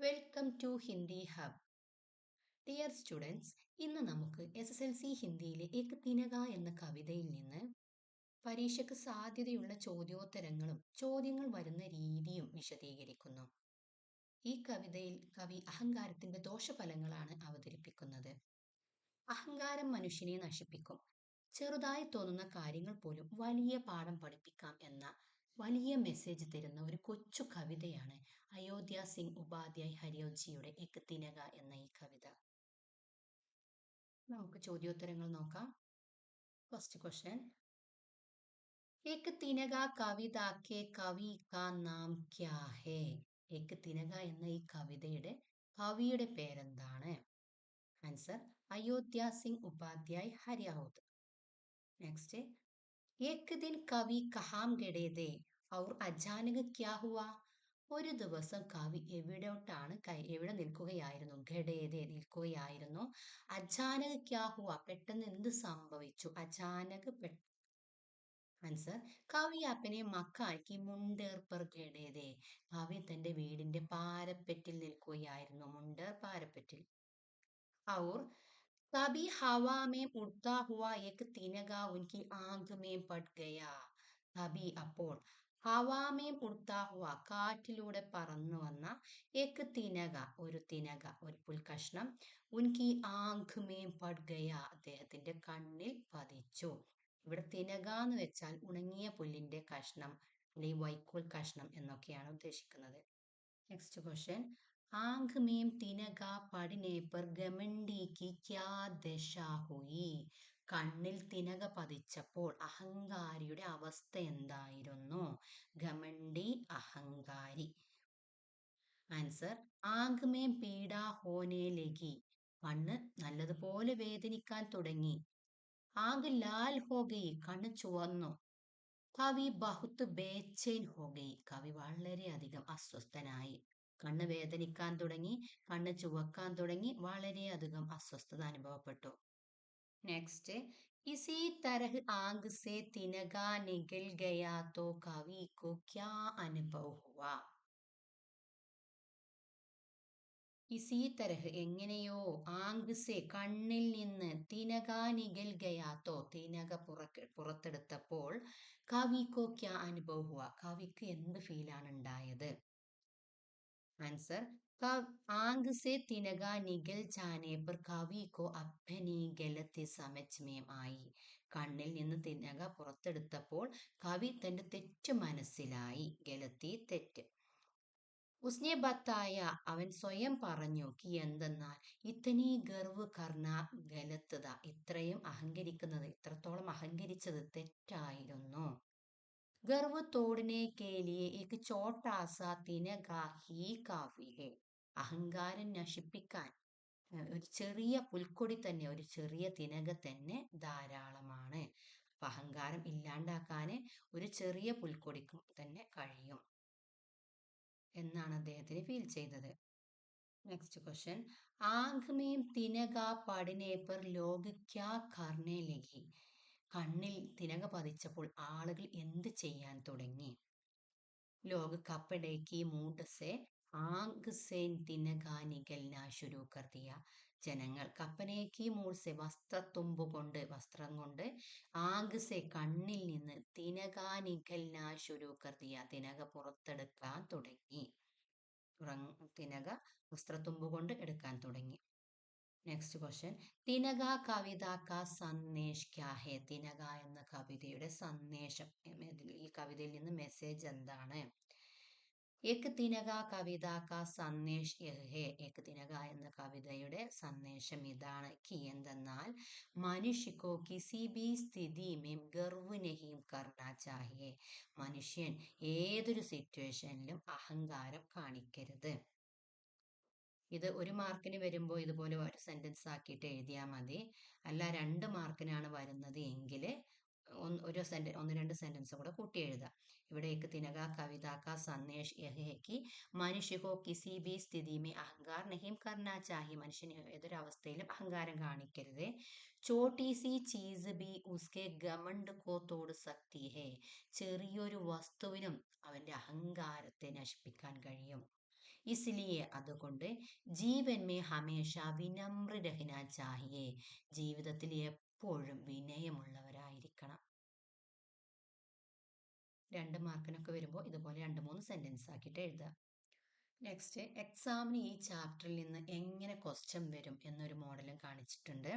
Welcome to Hindi hub. Dear students, ഇന്ന് നമുക്ക് SSLC ഹിന്ദിയിലെ ഏക് തിനക എന്ന കവിതയിൽ നിന്ന് പരീക്ഷയ്ക്ക് സാധ്യതയുള്ള ചോദ്യോത്തരങ്ങളും ചോദ്യങ്ങൾ വരുന്ന രീതിയും വിശദീകരിക്കുന്നു. ഈ കവിതയിൽ കവി അഹങ്കാരത്തിന്റെ ദോഷഫലങ്ങളാണ് അവതരിപ്പിക്കുന്നത്. അഹങ്കാരം മനുഷ്യനെ നശിപ്പിക്കും. ചെറുതായി തോന്നുന്ന കാര്യങ്ങൾ പോലും വലിയ പാഠം പഠിപ്പിക്കാം എന്ന വലിയ മെസ്സേജ് തരുന്ന ഒരു കൊച്ചു കവിതയാണ് അയോധ്യ സിംഗ് ഉപാധ്യായ് ഹരിയോജിയുടെ ഏക് തിനക എന്ന ഈ കവിത. നമുക്ക് ചോദ്യോത്തരങ്ങൾ നോക്കാം. ഫസ്റ്റ് ക്വസ്റ്റ്യൻ, ഏക് തിനക കവിത കെ കവി കാ നാം ക്യാ ഹേ? ഏക് തിനക എന്ന ഈ കവിതയുടെ കവിയുടെ പേരെന്താണ്? ആൻസർ അയോധ്യ സിംഗ് ഉപാധ്യായ് ഹരിയോത്. നെക്സ്റ്റ്, एक दिन कवि कहाँ गए थे और अचानक क्या हुआ? ഒരു ദിവസം കവി എവിടെ നിൽക്കുകയായിരുന്നു? ഘടേതെ നിൽക്കുകയായിരുന്നു. അചാനക് ക്യാ ഹുവ പെട്ടെന്ന് എന്ത് സംഭവിച്ചു? അചാനക് ആൻസർ കവി അപ്പനെ മക്കാക്കി മുണ്ടേർ പർ ഘടേതെ. കവി തന്റെ വീടിന്റെ പാരപ്പെറ്റിൽ നിൽക്കുകയായിരുന്നു. മുണ്ടേർ പാരപ്പെറ്റിൽ. और तभी हवा में उड़ता हुआ एक तिनका उनकी आंख में पड़ गया. തബി അപ്പോൾ ഹവാമേം ഉടുത്താ ഹുവ കാറ്റിലൂടെ പറന്നു വന്ന ഏക് തിനക ഒരു തിനക ഒരു പുൽക്കഷ്ണം ഉൻകി ആങ്ക് മേം പഡ് ഗയ അദ്ദേഹത്തിന്റെ കണ്ണിൽ പതിച്ചു. ഇവിടെ തിനക എന്ന് വെച്ചാൽ ഉണങ്ങിയ പുല്ലിന്റെ കഷ്ണം അല്ലെങ്കിൽ വൈക്കോൽ കഷ്ണം എന്നൊക്കെയാണ് ഉദ്ദേശിക്കുന്നത്. നെക്സ്റ്റ് ക്വസ്റ്റ്യൻ, आंख में तिनका पड़ने पर घमंडी की क्या दशा हुई? കണ്ണിൽ തിനക പതിച്ചപ്പോൾ അഹങ്കാരിയുടെ അവസ്ഥ എന്തായിരുന്നു? ഘമണ്ഡി അഹങ്കാരി. ആൻസർ ആങ്ക് മേം പീഡ ഹോനെ ലഗി. കണ്ണ് നല്ലതുപോലെ വേദനിക്കാൻ തുടങ്ങി. ആങ്ക് ലാൽ ഹോ ഗയി കണ്ണ് ചുവന്നു. കവി ബഹുത്ത് ബേചൈൻ ഹോ ഗയി കവി വളരെയധികം അസ്വസ്ഥനായി. കണ്ണ് വേദനിക്കാൻ തുടങ്ങി, കണ്ണ് ചുവക്കാൻ തുടങ്ങി, വളരെയധികം അസ്വസ്ഥത അനുഭവപ്പെട്ടു. Next, EC തരഹ് Aankh say തിനക നികൽ Gaya തോ കവി കോ ക്യാ അനുഭവ ഹുവ? ഇസി തരഹ് എങ്ങനെയോ, ആങ്ക് സേ കണ്ണിൽ നിന്ന്, തിനക നികൽ ഗയാത്തോ തിനക പുറത്തെടുത്തപ്പോൾ, കവിക്കോ ക്യാ അനുഭവ ഹുവ കവിക്ക് എന്ത് ഫീലാണ് ഉണ്ടായത്? ആൻസർ आंख से तिनका निकल जाने पर कवि को अपनी गलती समझ में आई. കണ്ണിൽ നിന്ന് തിനക പുറത്തെടുത്തപ്പോൾ കവി തന്റെ തെറ്റ് മനസ്സിലായി. ഗലത്തി തെറ്റ്. ഉസ്നെ ബത്തായ അവൻ സ്വയം പറഞ്ഞു. കി എന്തെന്നാൽ ഇത്തനി ഗർവ് കർണ ഗലത്തത ഇത്രയും അഹങ്കരിക്കുന്നത് ഇത്രത്തോളം അഹങ്കരിച്ചത് തെറ്റായിരുന്നു. गर्व तोड़ने के लिए एक छोटा सा तिनका ही काफी है. അഹങ്കാരം നശിപ്പിക്കാൻ ഒരു ചെറിയ പുൽക്കൊടി തന്നെ, ഒരു ചെറിയ തിനക തന്നെ ധാരാളമാണ്. അപ്പൊ അഹങ്കാരം ഇല്ലാണ്ടാക്കാന് ഒരു ചെറിയ പുൽക്കൊടിക്കും തന്നെ കഴിയും എന്നാണ് അദ്ദേഹത്തിന് ഫീൽ ചെയ്തത്. നെക്സ്റ്റ് ക്വസ്റ്റ്യൻ, ആങ്ക് മേം തിനക പടനെ പർ ലോഗ് ക്യാ കർനെ ലഗി? കണ്ണിൽ തിനക പതിച്ചപ്പോൾ ആളുകൾ എന്ത് ചെയ്യാൻ തുടങ്ങി? ലോഗ് കപ്പടേക്ക് മൂഡ് സെ ആങ്ക് സേ തിനക നികൽന ശുരു കർ ദിയ. ജനങ്ങൾ കപ്പനേക്ക് മൂഡ് സെ വസ്ത്രം കൊണ്ട് ആങ്ക് സെ കണ്ണിൽ നിന്ന് തിനക നികൽന ശുരു കർ ദിയ തിനക പുറത്തെടുക്കാൻ തുടങ്ങി. തിനക വസ്ത്രത്തുമ്പ് കൊണ്ട് എടുക്കാൻ തുടങ്ങി. നെക്സ്റ്റ് ക്വസ്റ്റ്യൻ, തിനക കവിത കാ സന്ദേശ് ക്യാ ഹേ? തിനക എന്ന കവിതയുടെ സന്ദേശം, ഈ കവിതയിൽ നിന്ന് മെസ്സേജ് എന്താണ്? ഏക് തിനക കവിത കാ സന്ദേശ് യഹ് ഹേ. ഏക് തിനക എന്ന കവിതയുടെ സന്ദേശം ഇതാണ്. കി എന്തെന്നാൽ മനുഷ്യക്കോ കിസി ഭി സ്ഥിതി മേം ഗർവ് നഹീ കർണ ചാഹിയേ. മനുഷ്യൻ ഏതൊരു സിറ്റുവേഷനിലും അഹങ്കാരം കാണിക്കരുത്. ഇത് 1 മാർക്കിന് വരുമ്പോൾ ഇതുപോലെ ഒരു സെന്റൻസ് ആക്കിയിട്ട് എഴുതിയാൽ മതി. അല്ല 2 മാർക്കിനാണ് വരുന്നത് എങ്കിൽ 1-2 സെന്റൻസ് കൂടെ കൂട്ടി എഴുതാം. ഇവിടെ ഏക് തിനക കവിത കാ സന്ദേശ് യഹ് ഹേ കി മനുഷ്യ കോ കിസി ഭി സ്ഥിതി മേ അഹങ്കാർ നഹീം കർണ ചാഹിയെ. മനുഷ്യന് ഏതൊരു അവസ്ഥയിലും അഹങ്കാരം കാണിക്കരുത്. ചോട്ടി സി ചീസ് ഭി ഉസ്കെ ഗമണ്ട് കോ തോട് സക്തി ഹേ. ചെറിയൊരു വസ്തുവിനും അവന്റെ അഹങ്കാരത്തെ നശിപ്പിക്കാൻ കഴിയും. इसलिए അതുകൊണ്ട് ജീവൻ മേ ഹമേഷ വിനമ്ര രഹന ചാഹിയേ, ജീവിതത്തിൽ എപ്പോഴും വിനയമുള്ളവരായിരിക്കണം. 2 മാർക്കിനൊക്കെ വരുമ്പോൾ ഇതുപോലെ 2-3 സെന്റൻസ് ആക്കിയിട്ട് എഴുതുക. നെക്സ്റ്റ്, എക്സാമിന് ഈ ചാപ്റ്ററിൽ നിന്ന് എങ്ങനെ ക്വസ്റ്റ്യൻ വരും എന്നൊരു മോഡലും കാണിച്ചിട്ടുണ്ട്.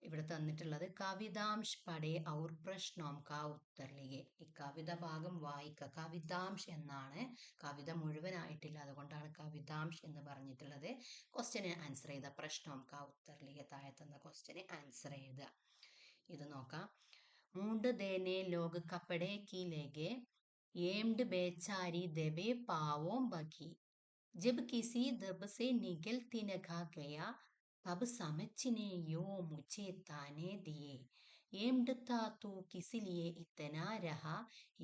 ഇവിടെ തന്നിട്ടുള്ളത് കവിതാംശ് പടേ ഔർ പ്രശ്നോം കാ ഉത്തർ ലിഖേ. ഈ കവിത ഭാഗം വായിക്കുക. കവിതാംശ് എന്നാണ്, കവിത മുഴുവനായിട്ടില്ല, അതുകൊണ്ടാണ് കവിതാംശ് എന്ന് പറഞ്ഞിട്ടുള്ളത്. ക്വസ്റ്റ്യന് ആൻസർ ചെയ്ത പ്രശ്നോം കാ ഉത്തർ ലിഖേ, താഴെ തന്ന ക്വസ്റ്റ്യന് ആൻസർ എഴുതുക. ഇത് നോക്കാം. മൂണ്ട് ദേനെ ലോഗ് കപ്പടേ കി ലേഗെ, ഏംഡ് ബേച്ചാരി ദബേ പാവോം ബഖി. जब किसी दब से निगल तिनका गया, तब समझने यो मुझे ताने दिए. एम्ड था तू किस लिए इतना रहा,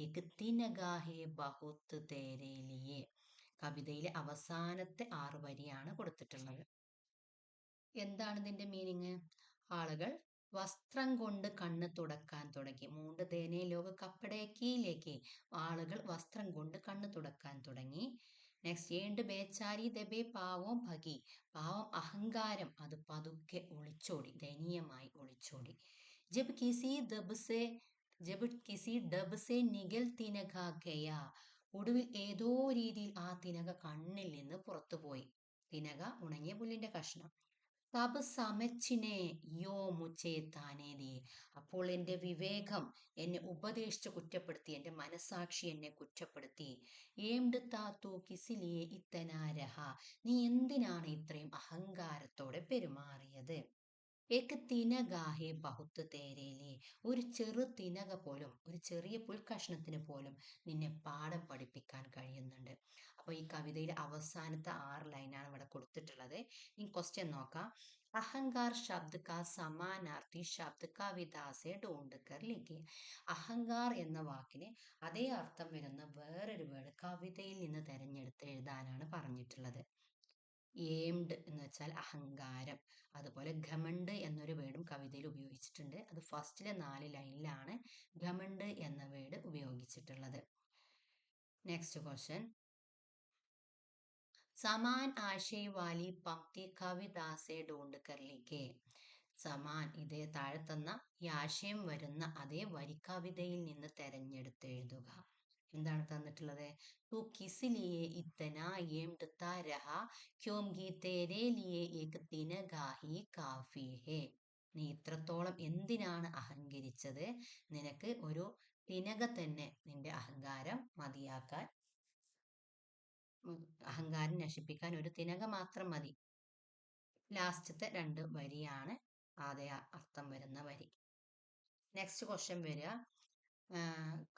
एक तिनगा है बहुत तेरे लिए. കവിതയിലെ അവസാനത്തെ 6 വരിയാണ് കൊടുത്തിട്ടുള്ളത്. എന്താണ് ഇതിന്റെ മീനിങ്? ആളുകൾ വസ്ത്രം കൊണ്ട് കണ്ണ് തുടക്കാൻ തുടങ്ങി. മൂണ്ട് ദേനെ ലോക കപ്പടേക്കിയിലേക്ക്, ആളുകൾ വസ്ത്രം കൊണ്ട് കണ്ണ് തുടക്കാൻ തുടങ്ങി. നെക്സ്റ്റ്, ഏണ്ട് ബേച്ചാരി ദബേ പാവം ഭഗി, പാവം അഹങ്കാരം അത് പതുക്കെ ഒളിച്ചോടി, ദയനീയമായി ഒളിച്ചോടി. ജബ് കിസി ദബ്സെ ജബ് കിസി ഡബ്സെ നിഗൽ തിനക ഗയാ, ഒടുവിൽ ഏതോ രീതിയിൽ ആ തിനക കണ്ണിൽ നിന്ന് പുറത്തുപോയി. തിനക ഉണങ്ങിയ പുല്ലിന്റെ കഷ്ണം. തബ് സമച്ചിനെ യോ മുച്ചേ താനേതി, അപ്പോൾ എൻ്റെ വിവേകം എന്നെ ഉപദേശിച്ച് കുറ്റപ്പെടുത്തി, എൻ്റെ മനസാക്ഷി എന്നെ കുറ്റപ്പെടുത്തി. ഏംഡ് താത്തു കിസിലിയെ ഇത്തനാരഹ, നീ എന്തിനാണ് ഇത്രയും അഹങ്കാരത്തോടെ പെരുമാറിയത്? ഏക്ക് തിനഗാഹെ ബഹുത്ത് തേരേലി, ഒരു ചെറു തിനക പോലും, ഒരു ചെറിയ പുൽക്കഷ്ണത്തിന് പോലും നിന്നെ പാഠം പഠിപ്പിക്കാൻ കഴിയുന്നുണ്ട്. അപ്പോൾ ഈ കവിതയിലെ അവസാനത്തെ 6 ലൈനാണ് ഇവിടെ കൊടുത്തിട്ടുള്ളത്. ഈ ക്വസ്റ്റ്യൻ നോക്കാം. അഹങ്കാർ ശബ്ദ കാ സമാനാർത്ഥി ശബ്ദ കവിതാസെ ഢൂണ്ട് കർ ലിഖിയേ. അഹങ്കാർ എന്ന വാക്കിന് അതേ അർത്ഥം വരുന്ന വേറൊരു വേർഡ് കവിതയിൽ നിന്ന് തെരഞ്ഞെടുത്ത് എഴുതാനാണ് പറഞ്ഞിട്ടുള്ളത്. ഏംഡ് എന്ന് വെച്ചാൽ അഹങ്കാരം. അതുപോലെ ഘമണ്ട് എന്നൊരു വേർഡും കവിതയിൽ ഉപയോഗിച്ചിട്ടുണ്ട്. അത് ഫസ്റ്റിലെ 4 ലൈനിലാണ് ഘമണ്ട് എന്ന വേർഡ് ഉപയോഗിച്ചിട്ടുള്ളത്. നെക്സ്റ്റ് ക്വസ്റ്റ്യൻ, സമാൻ ആശയ വാലി പംക്തി കവിദാസെ ഢൂണ്ട് കർ ലിഖേ. സമാൻ, ഇതേ താഴെ തന്ന ഈ ആശയം വരുന്ന അതേ വരി കവിതയിൽ നിന്ന് തെരഞ്ഞെടുത്ത് എഴുതുക. എന്താണ് തന്നിട്ടുള്ളത്? തൂ കിസ് ലിയേ ഇത്തന ഏംഡ് താ രഹാ, ക്യോംകി തേരേ ലിയേ ഏക് തിനഗാ ഹി കാഫി ഹേ. നീ ഇത്രത്തോളം എന്തിനാണ് അഹങ്കരിച്ചത്? നിനക്ക് ഒരു തിനക തന്നെ, നിന്റെ അഹങ്കാരം മതിയാക്കാൻ, അഹങ്കാരം നശിപ്പിക്കാൻ ഒരു തിനക മാത്രം മതി. ലാസ്റ്റത്തെ 2 വരിയാണ് അതേ അർത്ഥം വരുന്ന വരി. നെക്സ്റ്റ് ക്വസ്റ്റ്യൻ വരിക,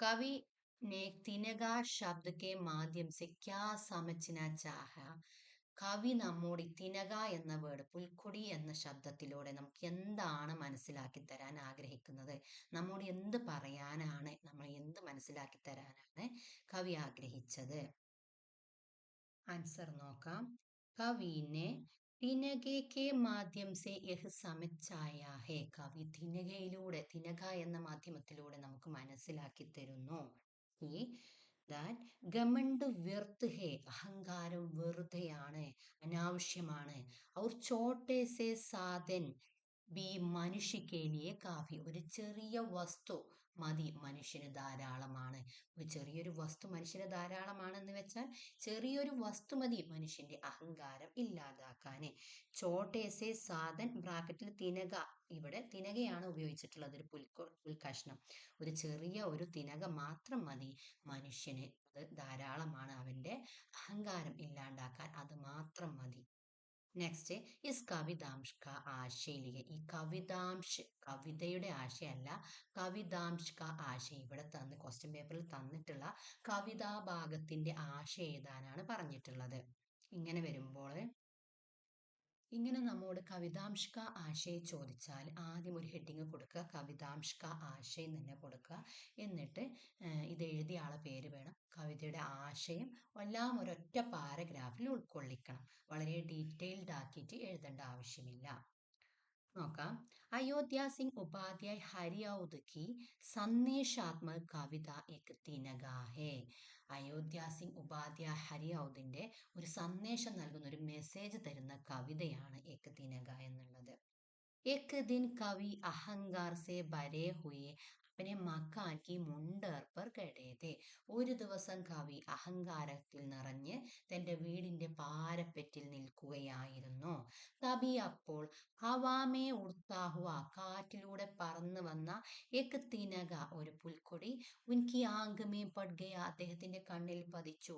കവി ने तिनगा शब्द के माध्यम से क्या समझना चाहा. കവി നമ്മോട് തിനക എന്ന വേർഡ്, പുൽക്കൊടി എന്ന ശബ്ദത്തിലൂടെ നമുക്ക് എന്താണ് മനസ്സിലാക്കി തരാൻ ആഗ്രഹിക്കുന്നത്? നമ്മോട് എന്ത് പറയാനാണ്, നമ്മൾ എന്ത് മനസ്സിലാക്കി തരാനാണ് കവി ആഗ്രഹിച്ചത്? ആൻസർ നോക്കാം. കവിനെ തിനകെ കെ മാധ്യം സെ യഹ് സമച്ചായ ഹേ. കവി തിനകയിലൂടെ, തിനക എന്ന മാധ്യമത്തിലൂടെ നമുക്ക് മനസ്സിലാക്കി തരുന്നു ദാറ്റ് ഗമണ്ട് വ്യർത്ഥ് ഹേ, അഹങ്കാരം വെറുതെയാണ്, അനാവശ്യമാണ്. ഔർ ചോട്ടെ സെ സാധൻ ബി മനുഷ്യ കെ ലിയേ കാഫി, ഒരു ചെറിയ വസ്തു മതി മനുഷ്യന് ധാരാളമാണ്. ഒരു ചെറിയൊരു വസ്തു മനുഷ്യന് ധാരാളമാണെന്ന് വെച്ചാൽ ചെറിയൊരു വസ്തു മതി മനുഷ്യന്റെ അഹങ്കാരം ഇല്ലാതാക്കാന്. ചോട്ടേസെ സാധൻ ബ്രാക്കറ്റിൽ തിനക, ഇവിടെ തിനകയാണ് ഉപയോഗിച്ചിട്ടുള്ളത്, ഒരു പുൽക്കഷ്ണം. ഒരു ചെറിയ ഒരു തിനക മാത്രം മതി മനുഷ്യന്, അത് ധാരാളമാണ്, അവന്റെ അഹങ്കാരം ഇല്ലാണ്ടാക്കാൻ അത് മാത്രം മതി. നെക്സ്റ്റ്, ഇസ് കവിതാംശ് കാ ആശയ ലിഖേ. ഈ കവിതാംശ്, കവിതയുടെ ആശയമല്ല, കവിതാംശ് കാ ആശയ, ഇവിടെ ക്വസ്റ്റ്യൻ പേപ്പറിൽ തന്നിട്ടുള്ള കവിതാ ഭാഗത്തിന്റെ ആശയം എഴുതാനാണ് പറഞ്ഞിട്ടുള്ളത്. ഇങ്ങനെ വരുമ്പോൾ, ഇങ്ങനെ നമ്മോട് കവിതാംശ് കാ ആശയ ചോദിച്ചാൽ ആദ്യം ഒരു ഹെഡിങ് കൊടുക്കുക, കവിതാംശ് കാ ആശയം തന്നെ കൊടുക്കുക. എന്നിട്ട് ഇത് എഴുതിയ ആളെ പേര് വേണം, കവിതയുടെ ആശയം എല്ലാം ഒരൊറ്റ പാരഗ്രാഫിൽ ഉൾക്കൊള്ളിക്കണം. വളരെ ഡീറ്റെയിൽഡ് ആക്കിയിട്ട് എഴുതേണ്ട ആവശ്യമില്ല. നോക്കാം. अयोध्या सिंह उपाध्याय हरिऔध की സന്ദേശാത്മക കവിത एक തിനക है. അയോധ്യ സിംഗ് ഉപാധ്യായ ഹരിഔദിന്റെ ഒരു സന്ദേശം നൽകുന്ന ഒരു മെസ്സേജ് തരുന്ന കവിതയാണ് एक തിനക എന്നുള്ളത്. एक दिन कवि अहंकार से भरे हुए अपने मकान की मुंडर पर खड़े थे. ഒരു ദിവസം കവി അഹങ്കാരത്തിൽ നിറഞ്ഞ് തന്റെ വീടിന്റെ പാരപ്പെറ്റിൽ നിൽക്കുകയായിരുന്നു. തബി അപ്പോൾ ഹവാമേ ഉഡ്താ ഹുവ കാറ്റിലൂടെ പറന്നു വന്ന എക് തിനക ഒരു പുൽക്കൊടി ഉൻകി ആങ്ക് മേ പഡ് ഗയ അദ്ദേഹത്തിന്റെ കണ്ണിൽ പതിച്ചു.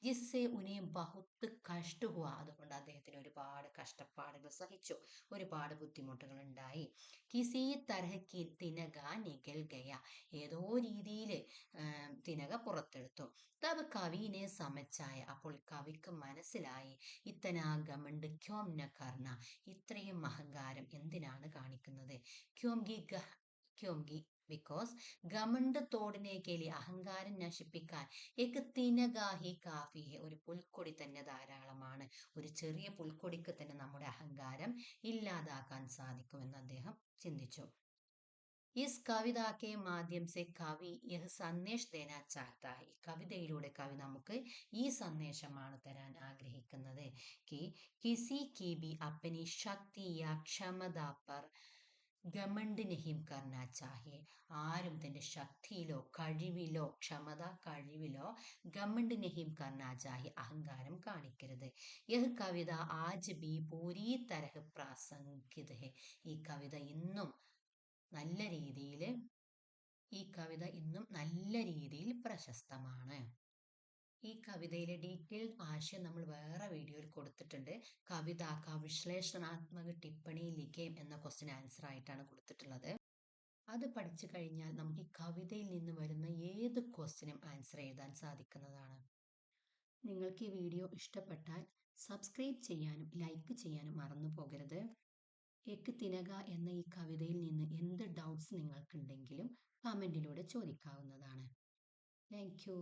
ജിസ്സെ ഉനെ ബഹുത്ത് കഷ്ട ഹുവ അതുകൊണ്ട് അദ്ദേഹത്തിന് ഒരുപാട് കഷ്ടപ്പാടുകൾ സഹിച്ചു, ഒരുപാട് ബുദ്ധിമുട്ടുകൾ ഉണ്ടായി. കിസി തരഹ് തിനക നികൽ ഗയ ഏതോ രീതിയിൽ തിനക പുറത്തെടുത്തു. തബ് കവിനെ സമച്ചായ അപ്പോൾ കവിക്ക് മനസ്സിലായി ഇത്തനാ ഗമണ്ട് ക്യോം ന കർണ ഇത്രയും അഹങ്കാരം എന്തിനാണ് കാണിക്കുന്നത്. ക്യോംകി ബിക്കോസ് ഗമണ്ട് തോടിനെ കേലി അഹങ്കാരം നശിപ്പിക്കാൻ ഏക്ക് തിനകാഹി കാഫി ഒരു പുൽക്കൊടി തന്നെ ധാരാളമാണ്. ഒരു ചെറിയ പുൽക്കൊടിക്ക് തന്നെ നമ്മുടെ അഹങ്കാരം ഇല്ലാതാക്കാൻ സാധിക്കുമെന്ന് അദ്ദേഹം ചിന്തിച്ചു. ഇസ് കവിത കെ മാധ്യം സെ കവി യഹ് സന്ദേശ് ദേന ചാഹ്താ ഹൈ കവിതയിലൂടെ കവി നമുക്ക് ഈ സന്ദേശമാണ് തരാൻ ആഗ്രഹിക്കുന്നത്. कि किसी की भी अपनी शक्ति या क्षमता पर ഗമണ്ട് നഹീം കർണ ചാഹിയെ ആരും തന്റെ ശക്തിയിലോ കഴിവിലോ കഴിവിലോ ഗമണ്ട് നഹീം കർണ ചാഹിയെ അഹങ്കാരം കാണിക്കരുത്. യഹ് കവിത ആജ് ബി പൂരി തരഹ് പ്രാസംഗിക് ഹെ ഈ കവിത ഇന്നും നല്ല രീതിയിൽ പ്രശസ്തമാണ്. ഈ കവിതയിലെ ഡീറ്റെയിൽഡ് ആശയം നമ്മൾ വേറെ വീഡിയോയിൽ കൊടുത്തിട്ടുണ്ട്. കവിത വിശ്ലേഷണാത്മക ടിപ്പണി ലിഖേം എന്ന ക്വസ്റ്റ്യൻ ആൻസർ ആയിട്ടാണ് കൊടുത്തിട്ടുള്ളത്. അത് പഠിച്ചു കഴിഞ്ഞാൽ നമുക്ക് ഈ കവിതയിൽ നിന്ന് വരുന്ന ഏത് ക്വസ്റ്റ്യനും ആൻസർ എഴുതാൻ സാധിക്കുന്നതാണ്. നിങ്ങൾക്ക് ഈ വീഡിയോ ഇഷ്ടപ്പെട്ടാൽ സബ്സ്ക്രൈബ് ചെയ്യാനും ലൈക്ക് ചെയ്യാനും മറന്നു പോകരുത്. എക്ക് തിനക എന്ന ഈ കവിതയിൽ നിന്ന് എന്ത് ഡൗട്ട്സ് നിങ്ങൾക്കുണ്ടെങ്കിലും കമൻറ്റിലൂടെ ചോദിക്കാവുന്നതാണ്. Thank U.